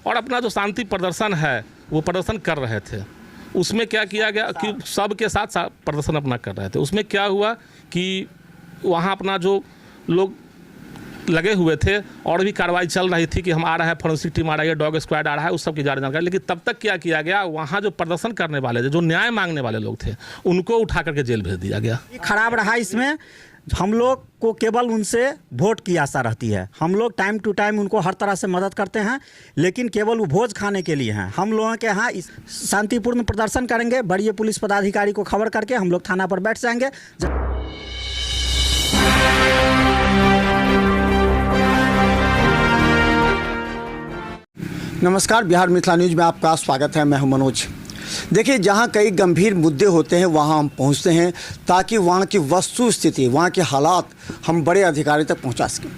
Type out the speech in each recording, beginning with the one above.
और अपना जो शांति प्रदर्शन है वो प्रदर्शन कर रहे थे। उसमें क्या किया गया कि सबके साथ प्रदर्शन अपना कर रहे थे। उसमें क्या हुआ कि वहाँ अपना जो लोग लगे हुए थे और भी कार्रवाई चल रही थी कि हम आ रहे हैं, फोरेंसिक टीम आ रही है, डॉग स्क्वाड आ रहा है, उस सब की जानकारी। लेकिन तब तक क्या किया गया, वहाँ जो प्रदर्शन करने वाले थे, जो न्याय मांगने वाले लोग थे, उनको उठा करके जेल भेज दिया गया। खराब रहा इसमें, हम लोग को केवल उनसे वोट की आशा रहती है। हम लोग टाइम टू टाइम उनको हर तरह से मदद करते हैं, लेकिन केवल वो भोज खाने के लिए हैं। हम लोगों के यहाँ शांतिपूर्ण प्रदर्शन करेंगे, बड़े पुलिस पदाधिकारी को खबर करके हम लोग थाना पर बैठ जाएंगे। नमस्कार, बिहार मिथिला न्यूज में आपका स्वागत है। मैं हूं मनोज। देखिए, जहां कई गंभीर मुद्दे होते हैं वहां हम पहुंचते हैं ताकि वहां की वस्तु स्थिति, वहां के हालात हम बड़े अधिकारी तक पहुंचा सकें।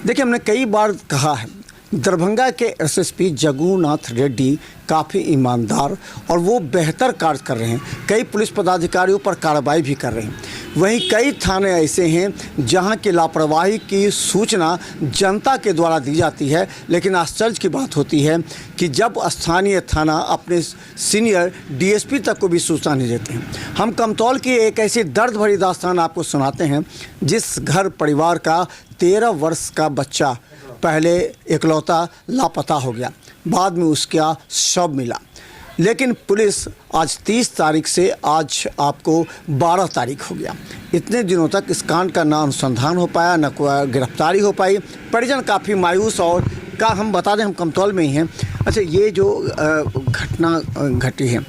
देखिए, हमने कई बार कहा है, दरभंगा के एसएसपी जगुनाथ रेड्डी काफ़ी ईमानदार और वो बेहतर कार्य कर रहे हैं। कई पुलिस पदाधिकारियों पर कार्रवाई भी कर रहे हैं। वहीं कई थाने ऐसे हैं जहां की लापरवाही की सूचना जनता के द्वारा दी जाती है, लेकिन आश्चर्य की बात होती है कि जब स्थानीय थाना अपने सीनियर डीएसपी तक को भी सूचना नहीं देते हैं। हम कमतौल की एक ऐसी दर्द भरी दास्तान आपको सुनाते हैं, जिस घर परिवार का 13 वर्ष का बच्चा पहले इकलौता लापता हो गया, बाद में उसका शव मिला। लेकिन पुलिस आज 30 तारीख से आज आपको 12 तारीख हो गया, इतने दिनों तक इस कांड का ना अनुसंधान हो पाया, ना कोई गिरफ्तारी हो पाई। परिजन काफ़ी मायूस और का हम बता दें, हम कमतौल में ही हैं। अच्छा, ये जो घटना घटी है,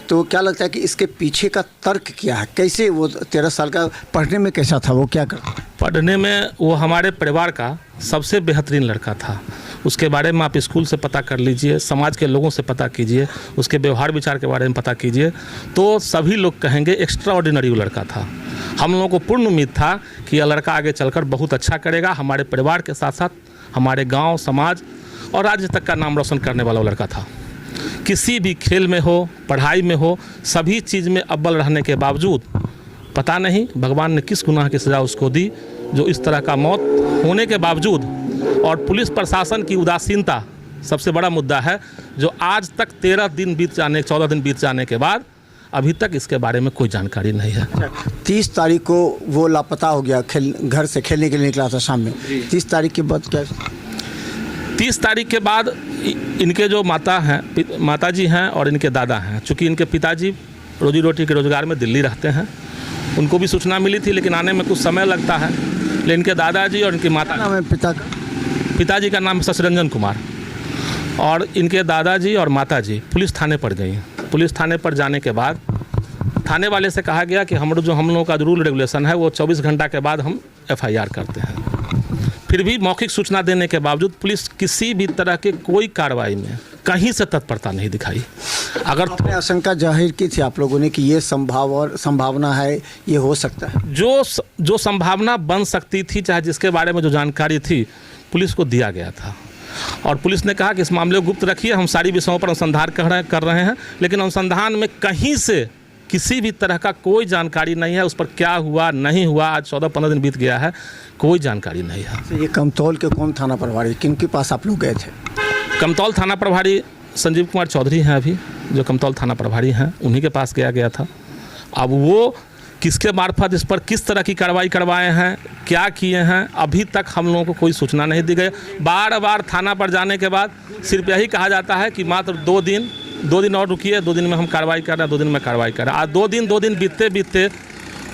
तो क्या लगता है कि इसके पीछे का तर्क क्या है? कैसे वो 13 साल का पढ़ने में कैसा था, वो क्या करता? पढ़ने में वो हमारे परिवार का सबसे बेहतरीन लड़का था। उसके बारे में आप स्कूल से पता कर लीजिए, समाज के लोगों से पता कीजिए, उसके व्यवहार विचार के बारे में पता कीजिए, तो सभी लोग कहेंगे एक्स्ट्रा ऑर्डिनरी वो लड़का था। हम लोगों को पूर्ण उम्मीद था कि यह लड़का आगे चलकर बहुत अच्छा करेगा, हमारे परिवार के साथ साथ हमारे गाँव, समाज और राज्य तक का नाम रोशन करने वाला वो लड़का था। किसी भी खेल में हो, पढ़ाई में हो, सभी चीज़ में अव्वल रहने के बावजूद पता नहीं भगवान ने किस गुनाह की सज़ा उसको दी, जो इस तरह का मौत होने के बावजूद, और पुलिस प्रशासन की उदासीनता सबसे बड़ा मुद्दा है, जो आज तक 14 दिन बीत जाने के बाद अभी तक इसके बारे में कोई जानकारी नहीं है। 30 तारीख को वो लापता हो गया, घर से खेलने के लिए निकला था शाम में। 30 तारीख के बाद क्या? 30 तारीख के बाद इनके जो माताजी हैं और इनके दादा हैं, चूँकि इनके पिताजी रोजी रोटी के रोज़गार में दिल्ली रहते हैं, उनको भी सूचना मिली थी, लेकिन आने में कुछ समय लगता है। लेकिन इनके दादाजी और इनकी माता, नाम है पिताजी का नाम शशिरंजन कुमार, और इनके दादाजी और माताजी पुलिस थाने पर गई। पुलिस थाने पर जाने के बाद थाने वाले से कहा गया कि हम लोगों का जो रूल रेगुलेशन है वो 24 घंटा के बाद हम FIR करते हैं। फिर भी मौखिक सूचना देने के बावजूद पुलिस किसी भी तरह के कोई कार्रवाई में कहीं से तत्परता नहीं दिखाई। अगर आपने आशंका जाहिर की थी आप लोगों ने कि ये संभावना है, ये हो सकता है, जो संभावना बन सकती थी, चाहे जिसके बारे में जो जानकारी थी, पुलिस को दिया गया था। और पुलिस ने कहा कि इस मामले को गुप्त रखिए, हम सारी विषयों पर अनुसंधान कर रहे हैं, लेकिन अनुसंधान में कहीं से किसी भी तरह का कोई जानकारी नहीं है। उस पर क्या हुआ नहीं हुआ, आज 14-15 दिन बीत गया है, कोई जानकारी नहीं है। तो ये कमतौल के कौन थाना प्रभारी, किनके पास आप लोग गए थे? कमतौल थाना प्रभारी संजीव कुमार चौधरी हैं, अभी जो कमतौल थाना प्रभारी हैं, उन्हीं के पास गया था। अब वो किसके मार्फत इस पर किस तरह की कार्रवाई करवाए हैं, क्या किए हैं, अभी तक हम लोगों को कोई सूचना नहीं दी गई। बार बार थाना पर जाने के बाद सिर्फ यही कहा जाता है कि मात्र 2 दिन और रुकिए, 2 दिन में हम कार्रवाई कर रहे हैं, 2 दिन में कार्रवाई कर रहे हैं। आज 2 दिन बीतते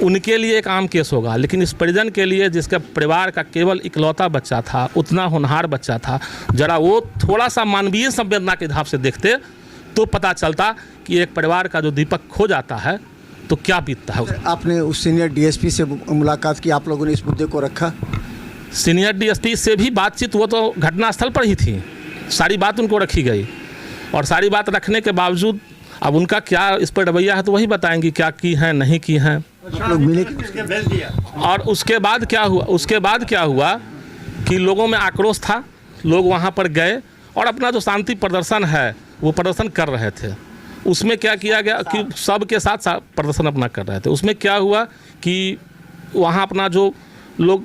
उनके लिए एक आम केस होगा, लेकिन इस परिजन के लिए, जिसका परिवार का केवल इकलौता बच्चा था, उतना होनहार बच्चा था, जरा वो थोड़ा सा मानवीय संवेदना के हिसाब से देखते तो पता चलता कि एक परिवार का जो दीपक खो जाता है तो क्या बीतता है। आपने उस सीनियर डीएसपी से मुलाकात की, आप लोगों ने इस मुद्दे को रखा? सीनियर डीएसपी से भी बातचीत, वो तो घटनास्थल पर ही थी, सारी बात उनको रखी गई, और सारी बात रखने के बावजूद अब उनका क्या इस पर रवैया है तो वही बताएंगी, क्या की हैं नहीं की हैं। और उसके बाद क्या हुआ कि लोगों में आक्रोश था, लोग वहाँ पर गए और अपना जो शांति प्रदर्शन है वो प्रदर्शन कर रहे थे। उसमें क्या किया गया कि सबके साथ प्रदर्शन अपना कर रहे थे। उसमें क्या हुआ कि वहाँ अपना जो लोग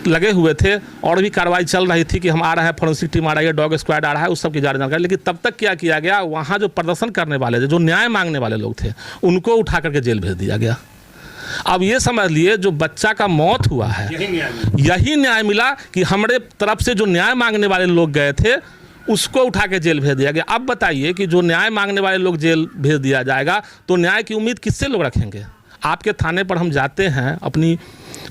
लगे हुए थे और भी कार्रवाई चल रही थी कि हम आ रहे हैं, फोरेंसिक टीम आ रही है, डॉग स्क्वाड आ रहा है, उस सब की जानकारी। लेकिन तब तक क्या किया गया, वहाँ जो प्रदर्शन करने वाले थे, जो न्याय मांगने वाले लोग थे, उनको उठा करके जेल भेज दिया गया। अब ये समझ लिए जो बच्चा का मौत हुआ है, यही न्याय मिला कि हमारे तरफ से जो न्याय मांगने वाले लोग गए थे उसको उठा के जेल भेज दिया गया। अब बताइए कि जो न्याय मांगने वाले लोग जेल भेज दिया जाएगा तो न्याय की उम्मीद किससे लोग रखेंगे? आपके थाने पर हम जाते हैं अपनी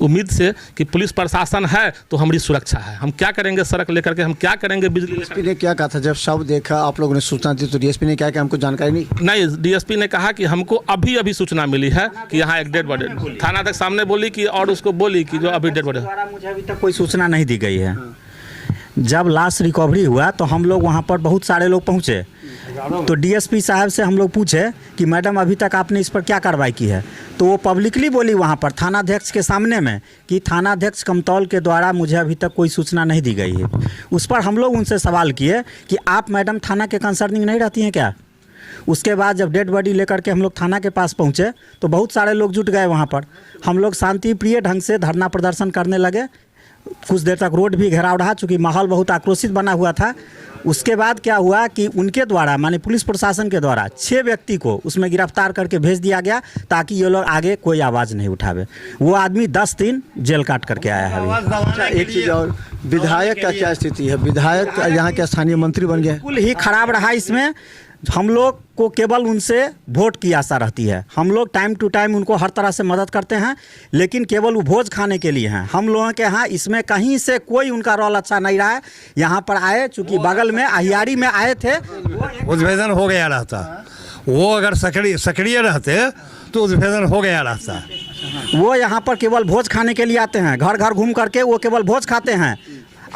उम्मीद से कि पुलिस प्रशासन है तो हमारी सुरक्षा है। हम क्या करेंगे सड़क लेकर के, हम क्या करेंगे बिजली लेकर? डीएसपी ने क्या कहा था जब शव देखा, आप लोगों ने सूचना दी तो डीएसपी ने क्या कि हमको जानकारी नहीं? डीएसपी ने कहा कि हमको अभी अभी सूचना मिली है कि यहाँ एक डेड बॉडी, थाना तक सामने बोली कि, और उसको बोली कि जो अभी डेड बॉडी। मुझे अभी तक कोई सूचना नहीं दी गई है। जब लाश रिकवरी हुआ तो हम लोग वहाँ पर बहुत सारे लोग पहुँचे, तो डीएसपी साहब से हम लोग पूछे कि मैडम अभी तक आपने इस पर क्या कार्रवाई की है, तो वो पब्लिकली बोली वहाँ पर थानाध्यक्ष के सामने में कि थानाध्यक्ष कमतौल के द्वारा मुझे अभी तक कोई सूचना नहीं दी गई है। उस पर हम लोग उनसे सवाल किए कि आप मैडम थाना के कंसर्निंग नहीं रहती हैं क्या? उसके बाद जब डेड बॉडी लेकर के हम लोग थाना के पास पहुँचे तो बहुत सारे लोग जुट गए वहाँ पर। हम लोग शांतिप्रिय ढंग से धरना प्रदर्शन करने लगे। कुछ देर तक रोड भी घेराव रहा, चूँकि माहौल बहुत आक्रोशित बना हुआ था। उसके बाद क्या हुआ कि उनके द्वारा माने पुलिस प्रशासन के द्वारा 6 व्यक्ति को उसमें गिरफ्तार करके भेज दिया गया ताकि ये लोग आगे कोई आवाज़ नहीं उठावे। वो आदमी 10 दिन जेल काट करके आया है अभी। एक चीज़ और, विधायक का क्या स्थिति है? विधायक यहाँ के स्थानीय मंत्री बन गए। बिल्कुल ही खराब रहा। इसमें हम लोग को केवल उनसे वोट की आशा रहती है। हम लोग टाइम टू टाइम उनको हर तरह से मदद करते हैं, लेकिन केवल वो भोज खाने के लिए हैं। हम लोगों के यहाँ इसमें कहीं से कोई उनका रोल अच्छा नहीं रहा है। यहाँ पर आए, चूँकि बगल में अहियारी में आए थे, उद्भेदन हो गया रहता। वो अगर सक्रिय रहते तो उद्भेदन हो गया रहता। वो यहाँ पर केवल भोज खाने के लिए आते हैं। घर घर घूम करके वो केवल भोज खाते हैं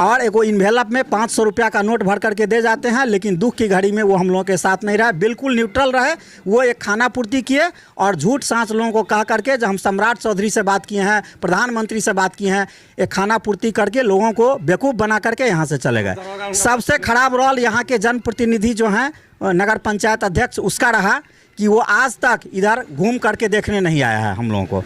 और एगो इन्वेलप में 500 रुपया का नोट भर करके दे जाते हैं। लेकिन दुख की घड़ी में वो हम लोगों के साथ नहीं रहा, बिल्कुल न्यूट्रल रहे। वो एक खाना पूर्ति किए और झूठ सांस लोगों को कह करके, जब हम सम्राट चौधरी से बात किए हैं, प्रधानमंत्री से बात किए हैं, एक खाना पूर्ति करके लोगों को बेवकूफ़ बना करके यहाँ से चले गए। सबसे खराब रोल यहाँ के जनप्रतिनिधि जो हैं, नगर पंचायत अध्यक्ष, उसका रहा कि वो आज तक इधर घूम करके देखने नहीं आया है हम लोगों को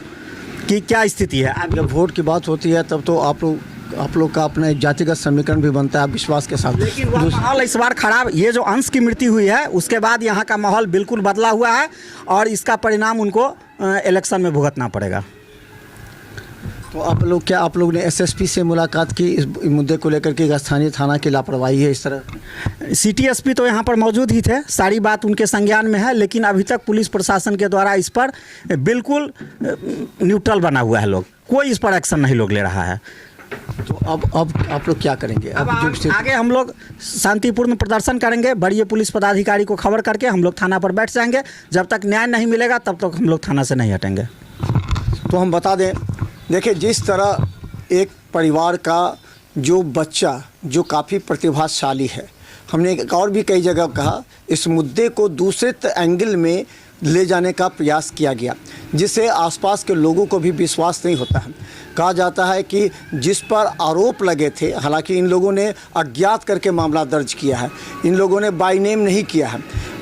कि क्या स्थिति है। जब वोट की बात होती है तब तो आप लोग का अपना एक जातिगत समीकरण भी बनता है विश्वास के साथ। लेकिन वह माहौल इस बार खराब, ये जो अंश की मृत्यु हुई है उसके बाद यहाँ का माहौल बिल्कुल बदला हुआ है और इसका परिणाम उनको इलेक्शन में भुगतना पड़ेगा। तो आप लोग ने एसएसपी से मुलाकात की इस मुद्दे को लेकर के? स्थानीय थाना की लापरवाही है इस तरह? सिटी एसपी तो यहाँ पर मौजूद ही थे, सारी बात उनके संज्ञान में है, लेकिन अभी तक पुलिस प्रशासन के द्वारा इस पर बिल्कुल न्यूट्रल बना हुआ है। लोग कोई इस पर एक्शन नहीं लोग ले रहा है। तो अब आप लोग क्या करेंगे? अब आगे हम लोग शांतिपूर्ण प्रदर्शन करेंगे। बड़े पुलिस पदाधिकारी को खबर करके हम लोग थाना पर बैठ जाएंगे। जब तक न्याय नहीं मिलेगा तब तक हम लोग थाना से नहीं हटेंगे। तो हम बता दें, देखिए जिस तरह एक परिवार का जो बच्चा जो काफ़ी प्रतिभाशाली है, हमने और भी कई जगह कहा, इस मुद्दे को दूसरे एंगल में ले जाने का प्रयास किया गया, जिससे आसपास के लोगों को भी विश्वास नहीं होता है। कहा जाता है कि जिस पर आरोप लगे थे, हालांकि इन लोगों ने अज्ञात करके मामला दर्ज किया है, इन लोगों ने बाय नेम नहीं किया है।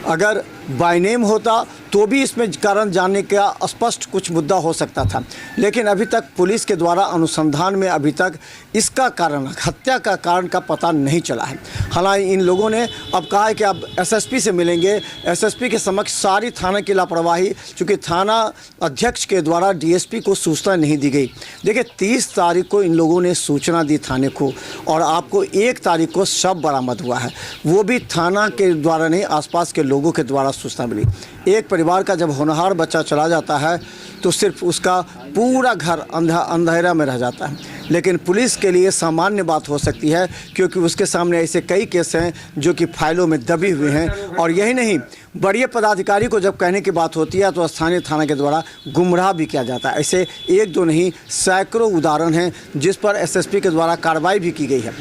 अगर बाय नेम होता तो भी इसमें कारण जानने का स्पष्ट कुछ मुद्दा हो सकता था, लेकिन अभी तक पुलिस के द्वारा अनुसंधान में अभी तक इसका कारण, हत्या का कारण का पता नहीं चला है। हालांकि इन लोगों ने अब कहा है कि अब एसएसपी से मिलेंगे, एसएसपी के समक्ष सारी थाना की लापरवाही, चूँकि थाना अध्यक्ष के द्वारा डीएसपी को सूचना नहीं दी गई। देखिए 30 तारीख को इन लोगों ने सूचना दी थाने को और आपको 1 तारीख को शव बरामद हुआ है, वो भी थाना के द्वारा नहीं, आसपास के लोगों के द्वारा सूचना मिली। एक परिवार का जब होनहार बच्चा चला जाता है तो सिर्फ उसका पूरा घर अंधेरा में रह जाता है, लेकिन पुलिस के लिए सामान्य बात हो सकती है, क्योंकि उसके सामने ऐसे कई केस हैं जो कि फाइलों में दबे हुए हैं। और यही नहीं, बड़े पदाधिकारी को जब कहने की बात होती है तो स्थानीय थाना के द्वारा गुमराह भी किया जाता है। ऐसे 1-2 नहीं, सैकड़ों उदाहरण हैं जिस पर एसएसपी के द्वारा कार्रवाई भी की गई है।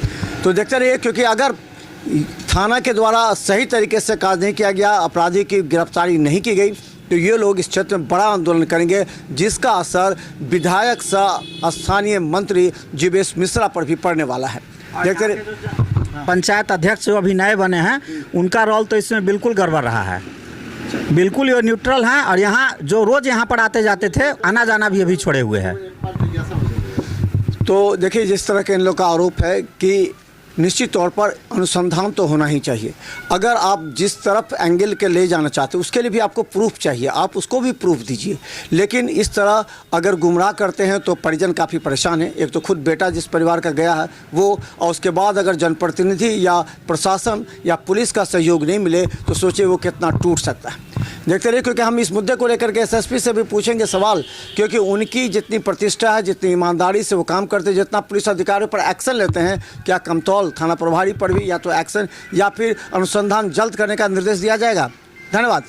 तो देखते रहिए, क्योंकि अगर थाना के द्वारा सही तरीके से कार्य नहीं किया गया, अपराधी की गिरफ्तारी नहीं की गई, तो ये लोग इस क्षेत्र में बड़ा आंदोलन करेंगे, जिसका असर विधायक सह स्थानीय मंत्री जीवेश मिश्रा पर भी पड़ने वाला है। देखते रहिए, पंचायत अध्यक्ष जो अभी नए बने हैं उनका रोल तो इसमें बिल्कुल गड़बड़ रहा है, बिल्कुल ये न्यूट्रल हैं। और यहाँ जो रोज़ यहाँ पर आते जाते थे, आना जाना भी अभी छोड़े हुए हैं। तो देखिए, जिस तरह के इन लोग का आरोप है कि निश्चित तौर पर अनुसंधान तो होना ही चाहिए। अगर आप जिस तरफ एंगल के ले जाना चाहते हैं उसके लिए भी आपको प्रूफ चाहिए, आप उसको भी प्रूफ दीजिए। लेकिन इस तरह अगर गुमराह करते हैं तो परिजन काफ़ी परेशान है। एक तो खुद बेटा जिस परिवार का गया है वो, और उसके बाद अगर जनप्रतिनिधि या प्रशासन या पुलिस का सहयोग नहीं मिले तो सोचिए वो कितना टूट सकता है। देखते रहिए, क्योंकि हम इस मुद्दे को लेकर के एसएसपी से भी पूछेंगे सवाल, क्योंकि उनकी जितनी प्रतिष्ठा है, जितनी ईमानदारी से वो काम करते हैं, जितना पुलिस अधिकारियों पर एक्शन लेते हैं, क्या कमतौल थाना प्रभारी पर भी या तो एक्शन या फिर अनुसंधान जल्द करने का निर्देश दिया जाएगा। धन्यवाद।